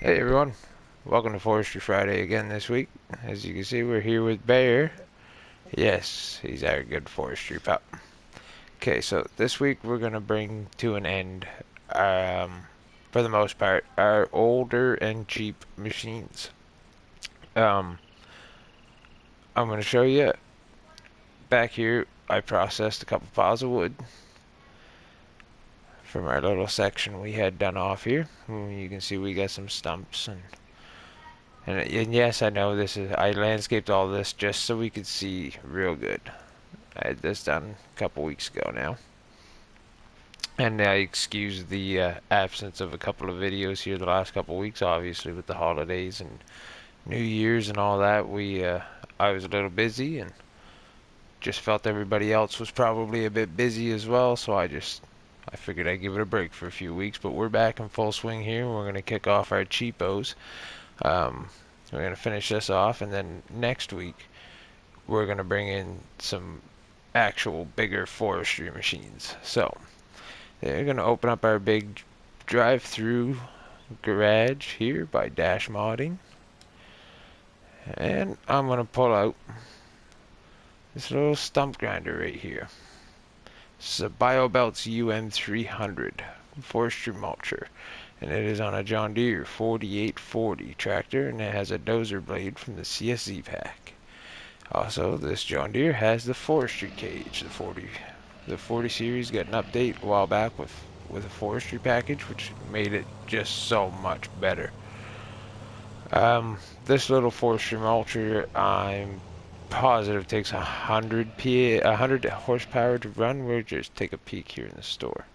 Hey everyone, welcome to Forestry Friday again this week. As you can see, we're here with Bear. Yes, he's our good forestry pup. Okay, so this week we're going to bring to an end, for the most part, our older and cheap machines. Um, I'm going to show you back here. I processed a couple piles of wood from our little section we had done off here. You can see we got some stumps and yes, I know I landscaped all this just so we could see real good. I had this done a couple weeks ago now. And I excuse the absence of a couple of videos here the last couple of weeks, obviously with the holidays and New Year's and all that. I was a little busy and just felt everybody else was probably a bit busy as well, so I figured I'd give it a break for a few weeks. But we're back in full swing here. We're going to kick off our cheapos. We're going to finish this off, and then next week we're going to bring in some actual bigger forestry machines. So they're going to open up our big drive-through garage here by Dash Modding, and I'm going to pull out this little stump grinder right here. This is a BioBelts UM300 forestry mulcher, and it is on a John Deere 4840 tractor, and it has a dozer blade from the CSZ pack. Also, this John Deere has the forestry cage. The 40 series got an update a while back with a forestry package, which made it just so much better. This little forestry mulcher, I'm positive takes 100 horsepower to run. We'll just take a peek here in the store.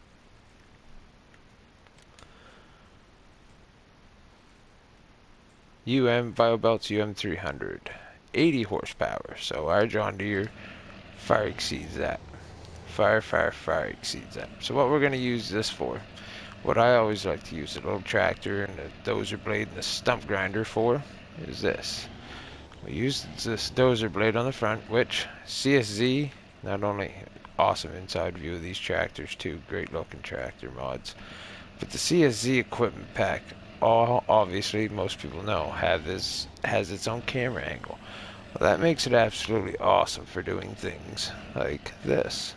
BioBelts UM300, 80 horsepower. So our John Deere far exceeds that. Far exceeds that. So what we're going to use this for, what I always like to use a little tractor and a dozer blade and a stump grinder for, is this. We use this dozer blade on the front, which CSZ, not only awesome inside view of these tractors too, great looking tractor mods, but the CSZ equipment pack, obviously most people know, has its own camera angle. Well, that makes it absolutely awesome for doing things like this.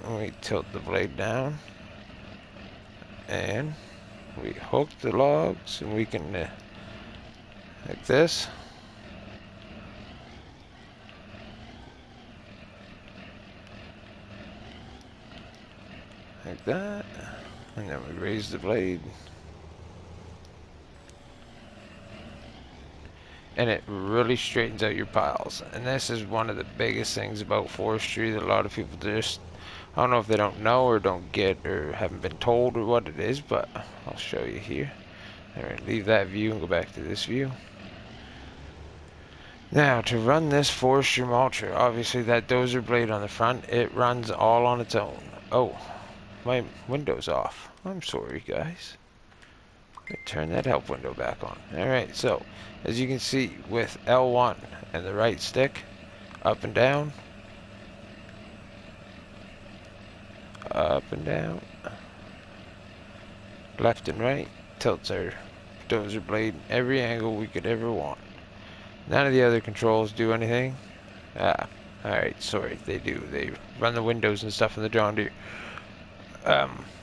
We tilt the blade down and we hook the logs, and we can like this, like that, and then we raise the blade, and it really straightens out your piles. And this is one of the biggest things about forestry that a lot of people just, I don't know if they don't know or don't get or haven't been told or what it is, but I'll show you here. Alright, leave that view and go back to this view. Now, to run this forestry mulcher, obviously that dozer blade on the front, it runs all on its own. Oh, my window's off. I'm sorry, guys. Let me turn that help window back on. Alright, so, as you can see, with L1 and the right stick, up and down, left and right, tilts our dozer blade in every angle we could ever want. None of the other controls do anything. Alright, sorry, they do. They run the windows and stuff in the John Deere.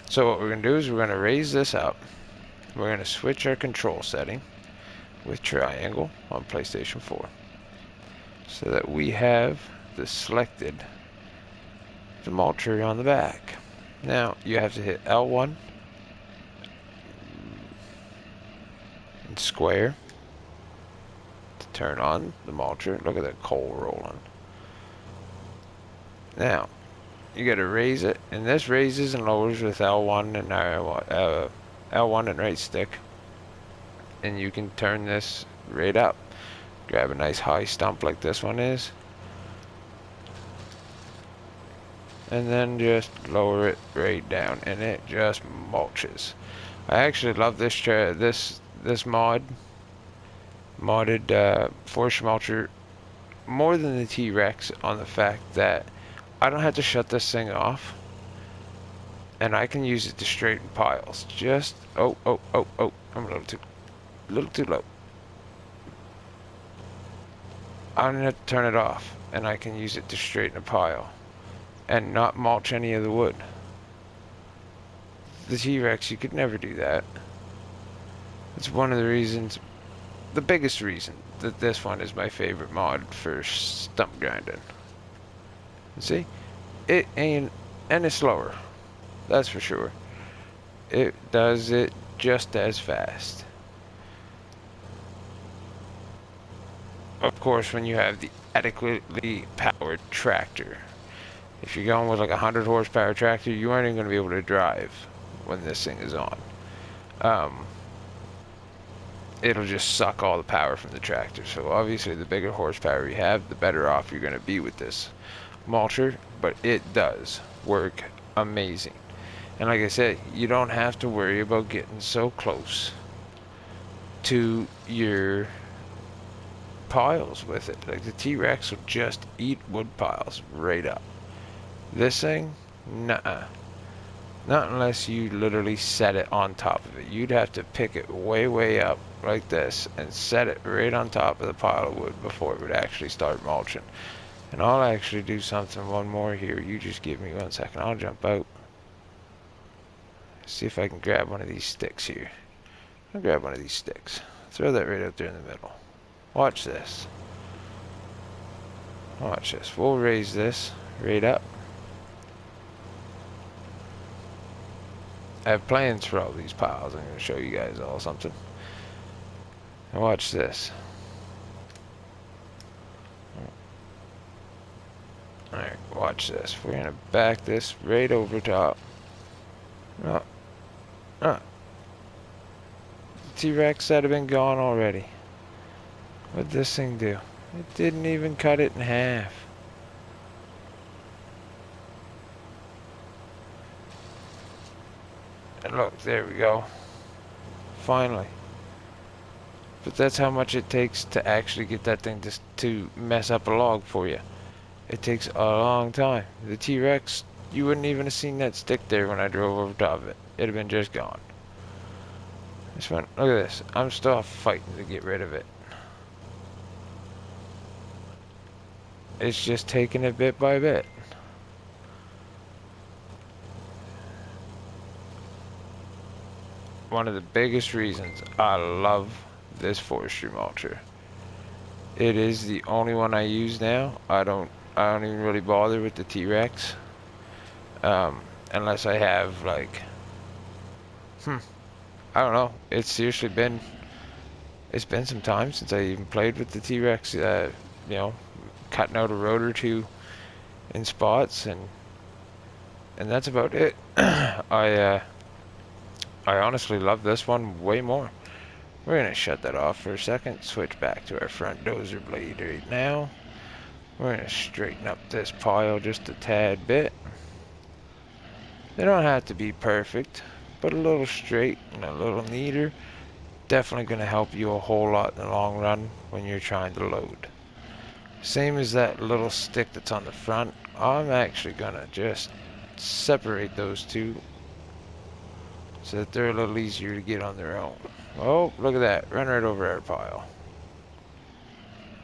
So what we're going to do is we're going to raise this up. We're going to switch our control setting with triangle on PlayStation 4 so that we have the selected the mulcher on the back. Now you have to hit L1 and square to turn on the mulcher. Look at that coal rolling. Now you got to raise it, and this raises and lowers with L1 and L1 and right stick, and you can turn this right up. Grab a nice high stump like this one is, and then just lower it right down, and it just mulches. I actually love this modded forestry mulcher more than the T-Rex, on the fact that I don't have to shut this thing off. and I can use it to straighten piles. Just oh, I'm a little too low. I'm gonna turn it off, and I can use it to straighten a pile and not mulch any of the wood. The T-Rex, you could never do that. It's one of the reasons, the biggest reason, that this one is my favorite mod for stump grinding. See, it ain't, and it's slower, that's for sure. It does it just as fast. Of course, when you have the adequately powered tractor. If you're going with like a 100 horsepower tractor, you aren't even going to be able to drive when this thing is on. It'll just suck all the power from the tractor. So obviously the bigger horsepower you have, the better off you're going to be with this mulcher, but it does work amazing. And like I said, you don't have to worry about getting so close to your piles with it. Like the T-Rex will just eat wood piles right up. This thing, nuh-uh. Not unless you literally set it on top of it. You'd have to pick it way up like this and set it right on top of the pile of wood before it would actually start mulching. And I'll actually do one more here. You just give me 1 second. I'll jump out. See if I can grab one of these sticks here. I'll grab one of these sticks. Throw that right out there in the middle. Watch this. Watch this. We'll raise this right up. I have plans for all these piles. I'm going to show you guys all something. Now watch this. Alright, watch this. We're going to back this right over top. The T-Rex had been gone already. What'd this thing do? It didn't even cut it in half. And look, there we go. Finally. But that's how much it takes to actually get that thing to mess up a log for you. It takes a long time. The T-Rex, you wouldn't even have seen that stick there when I drove over top of it. It'd have been just gone. This one, look at this. I'm still fighting to get rid of it. It's just taking it bit by bit. One of the biggest reasons I love this forestry mulcher. It is the only one I use now. I don't even really bother with the T-Rex. Unless I have like I don't know. It's seriously been some time since I even played with the T-Rex. You know, cutting out a road or two in spots, and that's about it. I honestly love this one way more. We're gonna shut that off for a second, switch back to our front dozer blade right now. We're gonna straighten up this pile just a tad bit. They don't have to be perfect, but a little straight and a little neater, definitely gonna help you a whole lot in the long run when you're trying to load. Same as that little stick that's on the front, I'm actually gonna just separate those two so that they're a little easier to get on their own. Oh, look at that. Run right over our pile.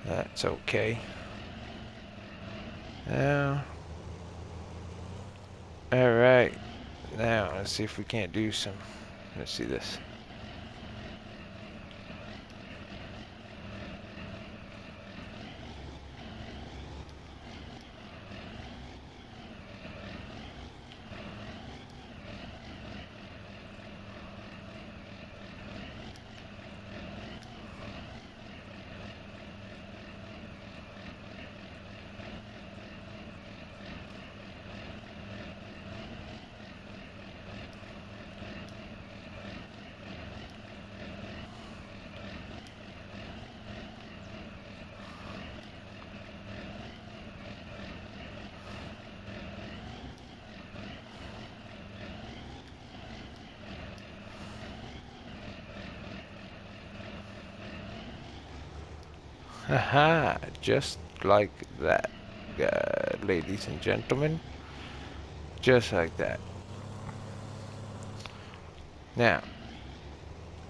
That's okay. Now, alright. Now, let's see if we can't do some. Let's see this. Haha, just like that, ladies and gentlemen. Just like that. Now,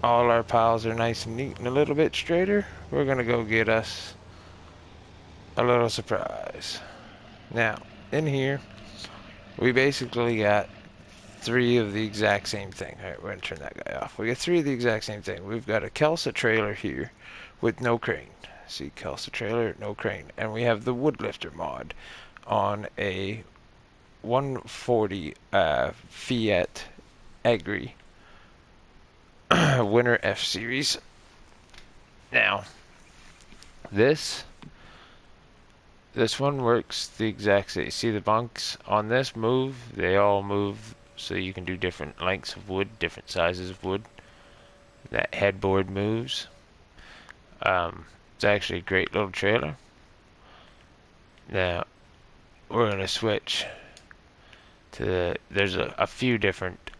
all our piles are nice and neat and a little bit straighter. We're gonna go get us a little surprise. Now, in here, we basically got three of the exact same thing. Alright, we're gonna turn that guy off. We got three of the exact same thing. We've got a Kelsa trailer here with no crane. See, Kelsa trailer, no crane. And we have the wood lifter mod on a 140 Fiat Agri Winter F Series. Now, this one works the exact same. See the bunks on this move? They all move so you can do different lengths of wood, different sizes of wood. That headboard moves. It's actually a great little trailer. Now, we're going to switch to there's a few different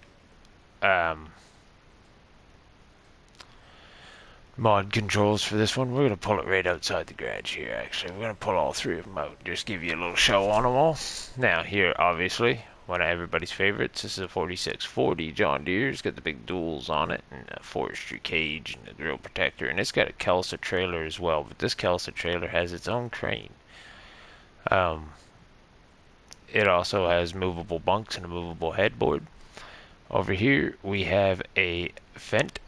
mod controls for this one. We're going to pull it right outside the garage here, actually. We're going to pull all three of them out, just give you a little show on them all. Now, here, obviously, one of everybody's favorites. This is a 4640 John Deere. It's got the big duals on it, and a forestry cage, and a grill protector, and it's got a Kelsa trailer as well, but this Kelsa trailer has its own crane. It also has movable bunks and a movable headboard. Over here, we have a Fendt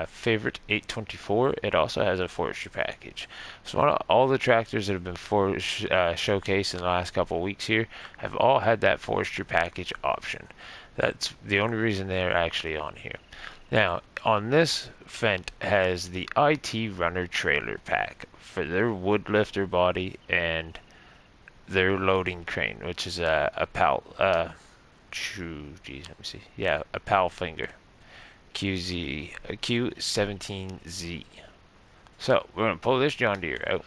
favorite 824. It also has a forestry package. So all the tractors that have been showcased in the last couple of weeks here have all had that forestry package option. That's the only reason they're actually on here. Now, on this, Fendt has the IT Runner trailer pack for their wood lifter body and their loading crane, which is a PAL. Geez, let me see. Yeah, a PAL finger. Q17Z. So we're gonna pull this John Deere out.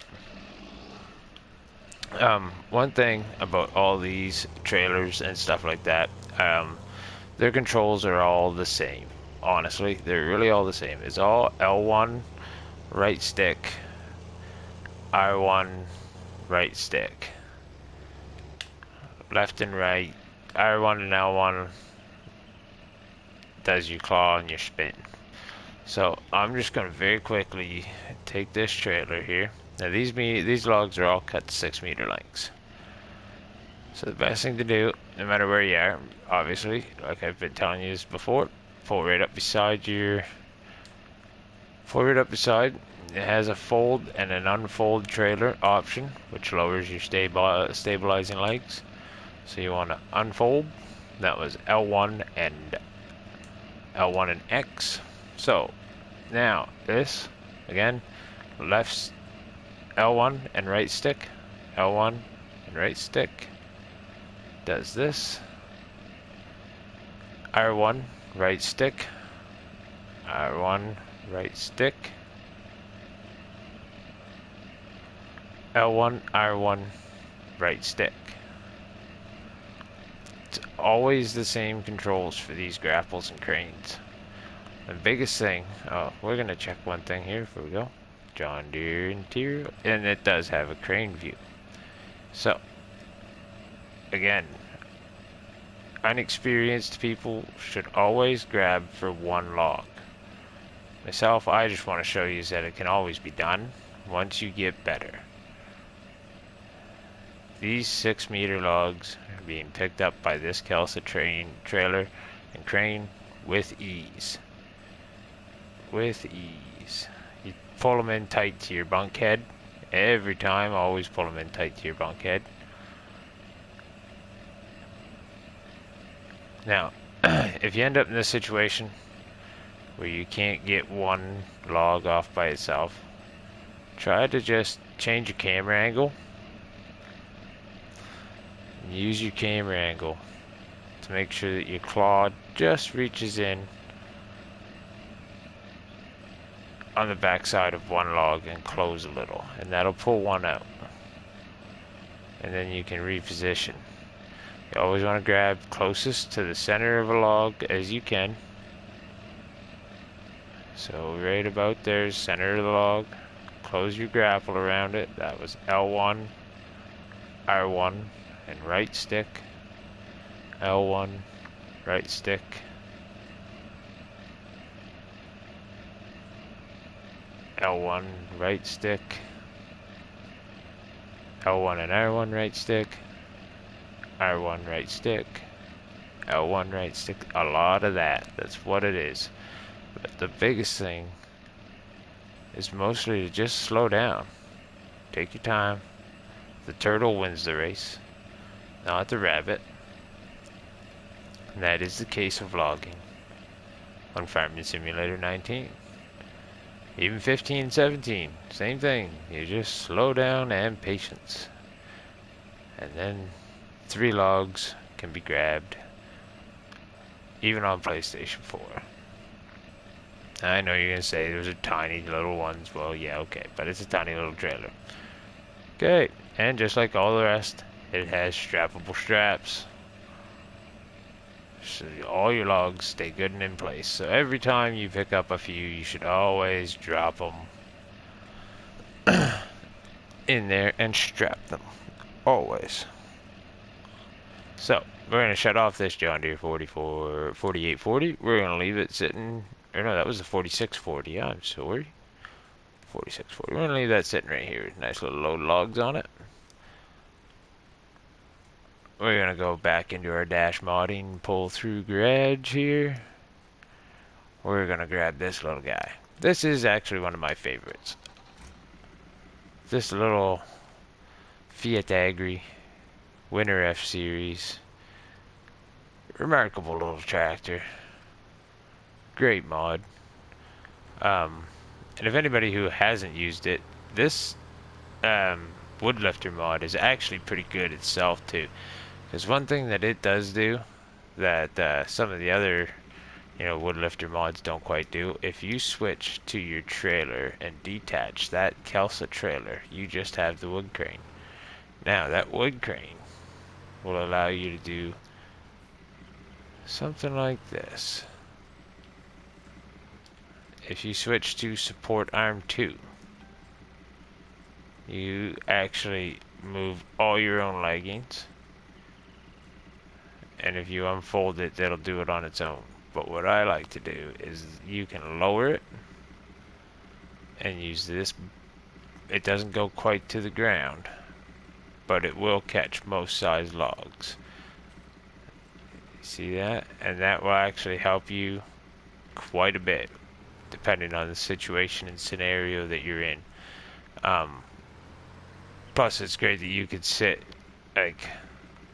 One thing about all these trailers and stuff like that, their controls are all the same. Honestly, they're really all the same. It's all L1 right stick, R1 right stick, left and right, R1 and L1 does your claw and your spin. So I'm just going to very quickly take this trailer here. Now these logs are all cut to 6 meter lengths. So the best thing to do, no matter where you are, obviously, like I've been telling you this before, pull right up beside. It has a fold and an unfold trailer option, which lowers your stabilizing legs. So you want to unfold. That was L1 and X. So now this again, left L1 and right stick, L1 and right stick does this. R1 right stick, R1 right stick, L1 R1 right stick. It's always the same controls for these grapples and cranes. The biggest thing, we're gonna check one thing here before we go. John Deere interior, and it does have a crane view. So, again, unexperienced people should always grab for one log. Myself, I just want to show you that it can always be done once you get better. These 6 meter logs are being picked up by this Kelsa trailer and crane with ease. With ease. You pull them in tight to your bunkhead. Every time, always pull them in tight to your bunkhead. Now, if you end up in this situation where you can't get one log off by itself, try to just change your camera angle. And use your camera angle to make sure that your claw just reaches in on the back side of one log and close a little, and that'll pull one out. And then you can reposition. You always want to grab closest to the center of a log as you can. So right about there, center of the log. Close your grapple around it. That was L1, R1, and right stick. L1, right stick, L1 right stick, L1 and R1 right stick, R1 right stick, L1 right stick. A lot of that. That's what it is. But the biggest thing is mostly to just slow down. Take your time. The turtle wins the race, not the rabbit. And that is the case of logging on Farming Simulator 19. Even 15 and 17, same thing. You just slow down and patience. And then 3 logs can be grabbed, even on PlayStation 4. I know you're gonna say those are tiny little ones. Well, yeah, okay, but it's a tiny little trailer. Okay, and just like all the rest, it has strappable straps. So all your logs stay good and in place. So every time you pick up a few, you should always drop them in there and strap them. Always. So, we're going to shut off this John Deere 4840. We're going to leave it sitting, or no, that was the 4640. I'm sorry. 4640. We're going to leave that sitting right here. Nice little load logs on it. We're going to go back into our dash modding, pull through garage here. We're going to grab this little guy. This is actually one of my favorites. This little Fiat Agri Winter F Series. Remarkable little tractor. Great mod. And if anybody who hasn't used it, this wood lifter mod is actually pretty good itself too. Because one thing that it does do that some of the other wood lifter mods don't quite do, if you switch to your trailer and detach that Kelsa trailer, you just have the wood crane. Now that wood crane will allow you to do something like this. If you switch to support arm 2, you actually move all your own leggings, and if you unfold it, that'll do it on its own. But what I like to do is you can lower it and use this. It doesn't go quite to the ground, but it will catch most size logs. See that? And that will actually help you quite a bit, depending on the situation and scenario that you're in. Plus, it's great that you could sit, like,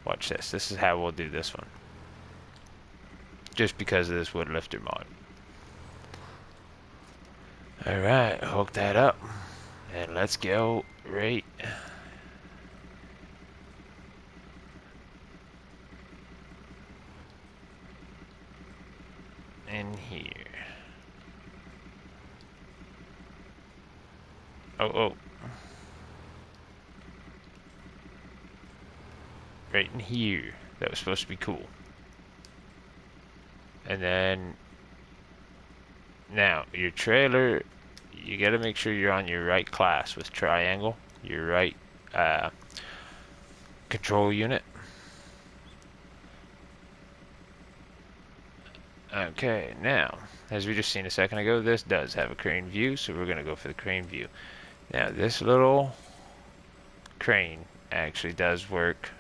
watch this. This is how we'll do this one. Just because of this wood lifter mod. Alright, hook that up. And let's go right in here. Oh. Right in here. That was supposed to be cool. And then now your trailer, you gotta make sure you're on your right class with triangle, your right control unit. Okay, now as we just seen a second ago, this does have a crane view, so we're gonna go for the crane view. Now this little crane actually does work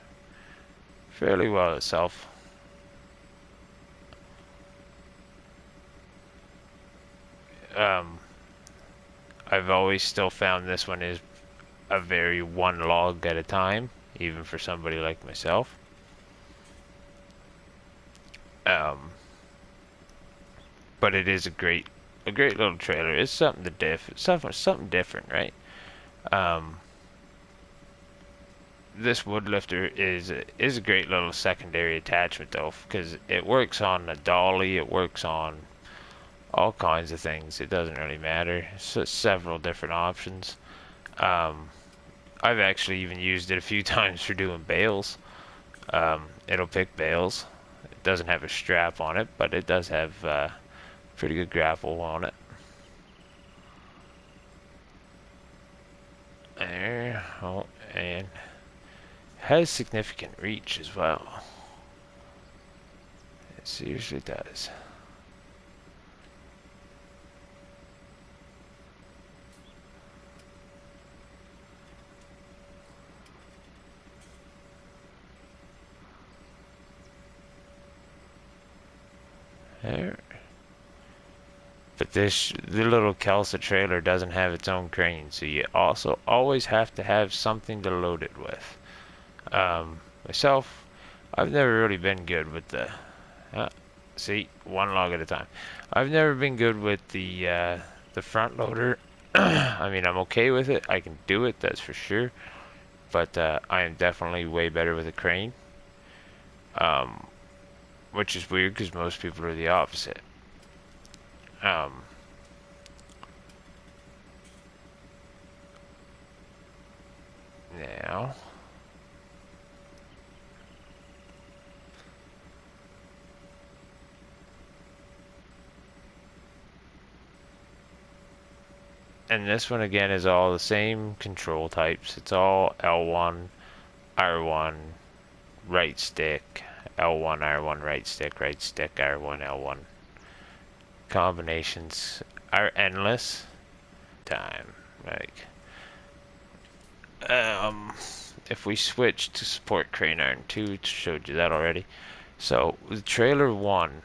fairly well itself. I've always still found this one is a very one log at a time, even for somebody like myself. But it is a great little trailer. It's something something different, right? This wood lifter is a great little secondary attachment though, because it works on a dolly, it works on all kinds of things. It doesn't really matter. So several different options. I've actually even used it a few times for doing bales. It'll pick bales. It doesn't have a strap on it, but it does have pretty good grapple on it. There. Oh, and has significant reach as well. It seriously does. There. But the little Kelsa trailer doesn't have its own crane, so you also always have to have something to load it with. Myself, I've never really been good with see, one log at a time. I've never been good with the front loader. I mean, I'm okay with it. I can do it, that's for sure. But I am definitely way better with a crane. Um, which is weird because most people are the opposite. Um, now, and this one again is all the same control types. It's all L1, R1, right stick, L1, R1, right stick, R1, L1. Combinations are endless. Time, like, if we switch to support crane iron 2, it showed you that already. So with trailer 1,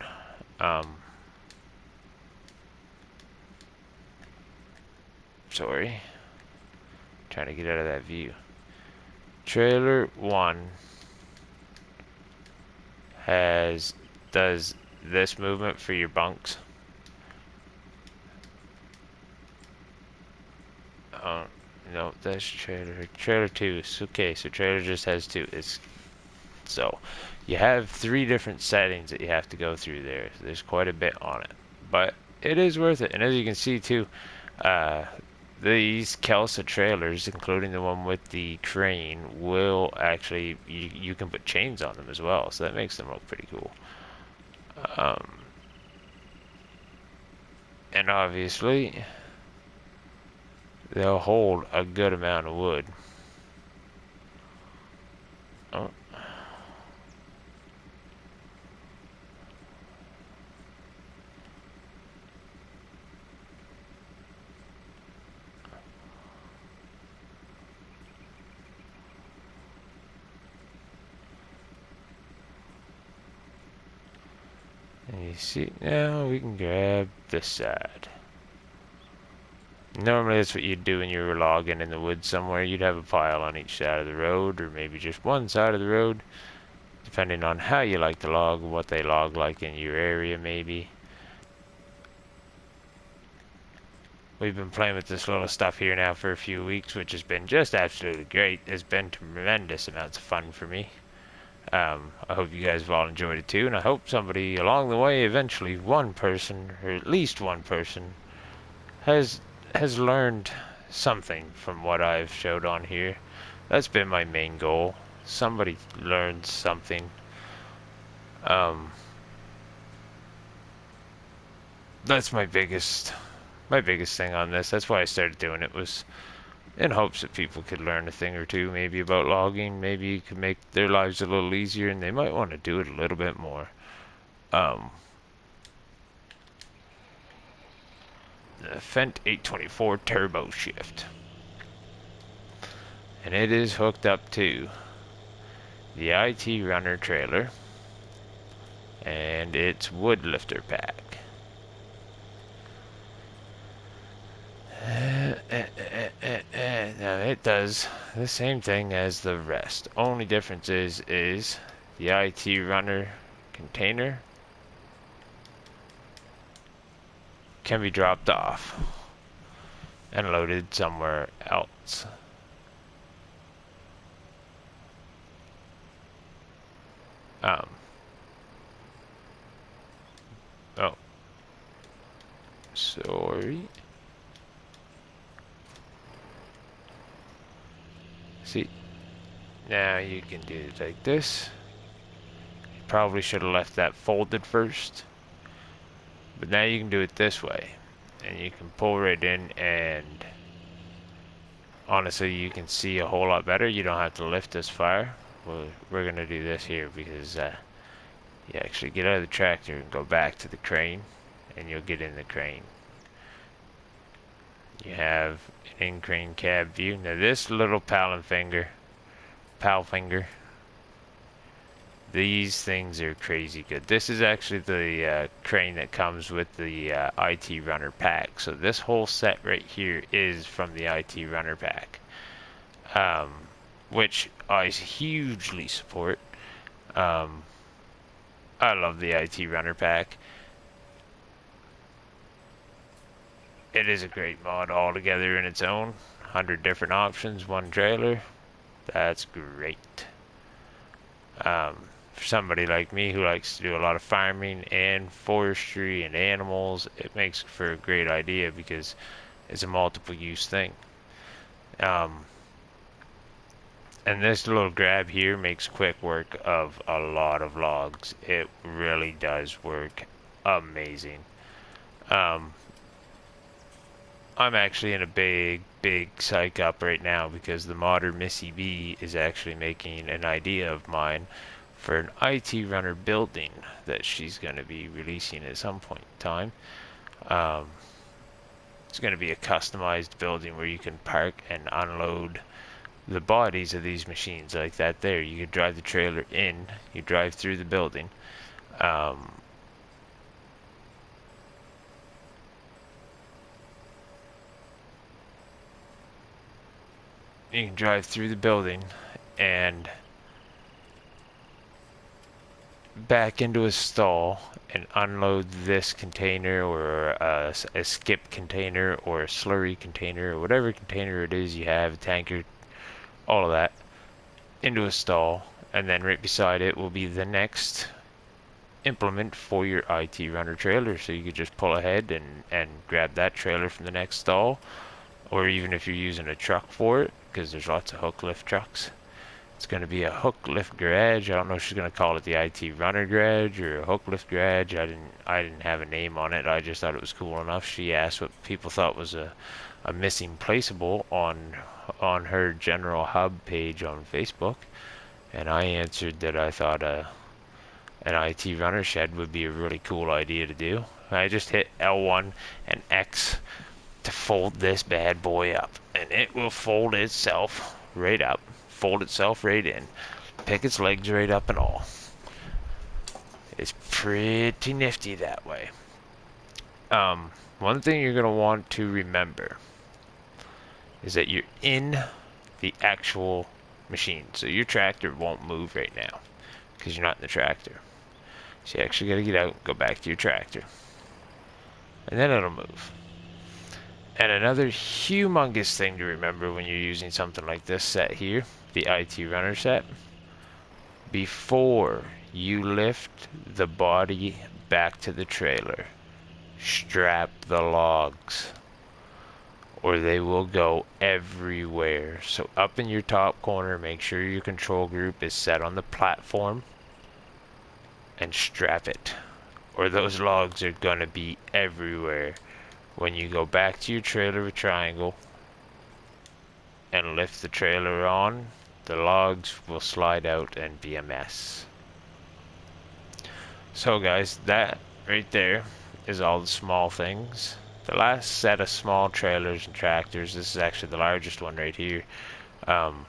sorry, trying to get out of that view. Trailer 1 does this movement for your bunks. No, that's trailer 2. Okay, so trailer just has 2. So you have 3 different settings that you have to go through there. So there's quite a bit on it, but it is worth it. And as you can see too, these Kelsa trailers, including the one with the crane, will actually, you can put chains on them as well, so that makes them look pretty cool. And obviously they'll hold a good amount of wood. Oh. And you see, now we can grab this side. Normally that's what you'd do when you were logging in the woods somewhere. You'd have a pile on each side of the road, or maybe just one side of the road, depending on how you like to log, what they log like in your area maybe. We've been playing with this little stuff here now for a few weeks, which has been just absolutely great. It's been tremendous amounts of fun for me. I hope you guys have all enjoyed it too, and I hope somebody along the way, eventually one person, or at least one person, has learned something from what I've showed on here. That's been my main goal. Somebody learns something. That's my biggest thing on this. That's why I started doing it, was in hopes that people could learn a thing or two, maybe about logging. Maybe you could make their lives a little easier, and they might want to do it a little bit more. The Fendt 824 turbo shift, and it is hooked up to the IT runner trailer and its wood lifter pack. Now it does the same thing as the rest. Only difference is the IT runner container can be dropped off and loaded somewhere else. Oh, sorry. See, now you can do it like this. You probably should have left that folded first, but now you can do it this way, and you can pull right in, and honestly you can see a whole lot better. You don't have to lift as far. Well, we're gonna do this here because you actually get out of the tractor and go back to the crane, and you'll get in the crane. You have an in-crane cab view. Now this little pal finger These things are crazy good. This is actually the crane that comes with the IT Runner pack. So this whole set right here is from the IT Runner pack, um, which I hugely support. Um, I love the IT Runner pack. It is a great mod altogether in its own. 100 different options, one trailer. That's great. For somebody like me who likes to do a lot of farming and forestry and animals, it makes for a great idea because it's a multiple use thing. Um, and this little grab here makes quick work of a lot of logs. It really does work amazing. Um, I'm actually in a big psych up right now because the modder Missy B is actually making an idea of mine for an IT runner building that she's going to be releasing at some point in time. Um, it's going to be a customized building where you can park and unload the bodies of these machines like that there. You could drive the trailer in, you drive through the building. Um, you can drive through the building and back into a stall and unload this container or a skip container or a slurry container or whatever container it is you have, a tanker, all of that, into a stall, and then right beside it will be the next implement for your IT runner trailer. So you could just pull ahead and grab that trailer from the next stall, or even if you're using a truck for it, because there's lots of hook lift trucks. It's going to be a hook lift garage. I don't know if she's going to call it the IT runner garage or a hook lift garage. I didn't have a name on it. I just thought it was cool enough. She asked what people thought was a missing placeable on her general hub page on Facebook, and I answered that I thought an IT runner shed would be a really cool idea to do. I just hit L1 and X to fold this bad boy up, and it will fold itself right up, fold itself right in, pick its legs right up and all. It's pretty nifty that way. One thing you're going to want to remember is that you're in the actual machine. So your tractor won't move right now because you're not in the tractor. So you actually got to get out and go back to your tractor. And then it'll move. And another humongous thing to remember when you're using something like this set here, the IT runner set, before you lift the body back to the trailer, strap the logs, or they will go everywhere. So up in your top corner, make sure your control group is set on the platform and strap it, or those logs are gonna be everywhere. When you go back to your trailer with triangle and lift the trailer on, the logs will slide out and be a mess. So guys, that right there is all the small things. The last set of small trailers and tractors, this is actually the largest one right here. And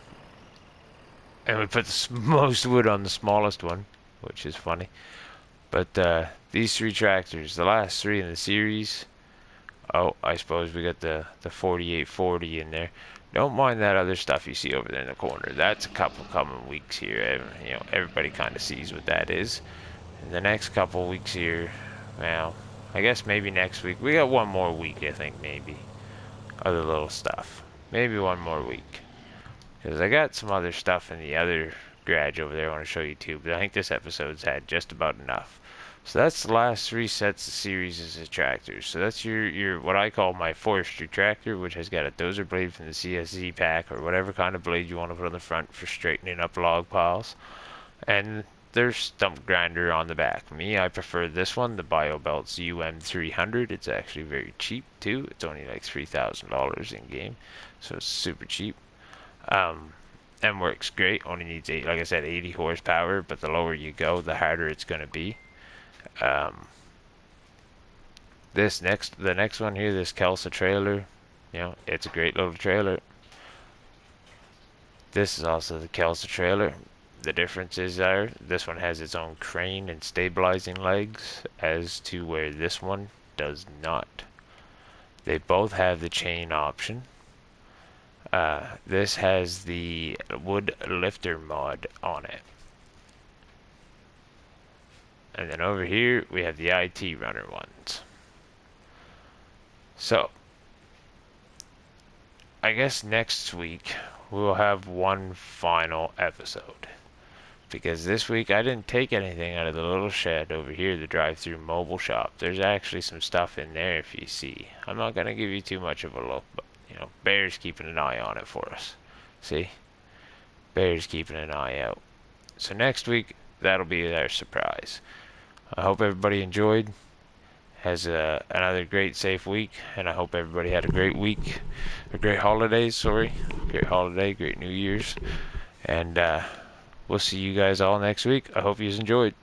we put the most wood on the smallest one, which is funny. But these three tractors, the last three in the series. Oh, I suppose we got the 4840 in there. Don't mind that other stuff you see over there in the corner. That's a couple coming weeks here. You know, everybody kind of sees what that is. And the next couple weeks here, well, I guess maybe next week. We got one more week, I think, maybe. Other little stuff. Maybe one more week. Because I got some other stuff in the other garage over there I want to show you too. But I think this episode's had just about enough. So that's the last three sets of series of tractors. So that's your what I call my forestry tractor, which has got a dozer blade from the CSZ pack or whatever kind of blade you want to put on the front for straightening up log piles. And there's stump grinder on the back. Me, I prefer this one, the BioBelts UM300. It's actually very cheap too. It's only like $3,000 in game, so it's super cheap. And works great. Only needs like I said, 80 horsepower. But the lower you go, the harder it's gonna be. The next one here, this Kelsa trailer, you know, it's a great little trailer. This is also the Kelsa trailer. The differences are this one has its own crane and stabilizing legs, as to where this one does not. They both have the chain option. This has the wood lifter mod on it. And then over here we have the IT runner ones. So I guess next week we'll have one final episode. Because this week I didn't take anything out of the little shed over here, the drive-through mobile shop. There's actually some stuff in there if you see. I'm not going to give you too much of a look, but, you know, Bear's keeping an eye on it for us. See? Bear's keeping an eye out. So next week, that'll be our surprise. I hope everybody enjoyed, has another great safe week, and I hope everybody had a great week, or great holidays, sorry. Great holiday, great New Year's. And, we'll see you guys all next week. I hope you enjoyed.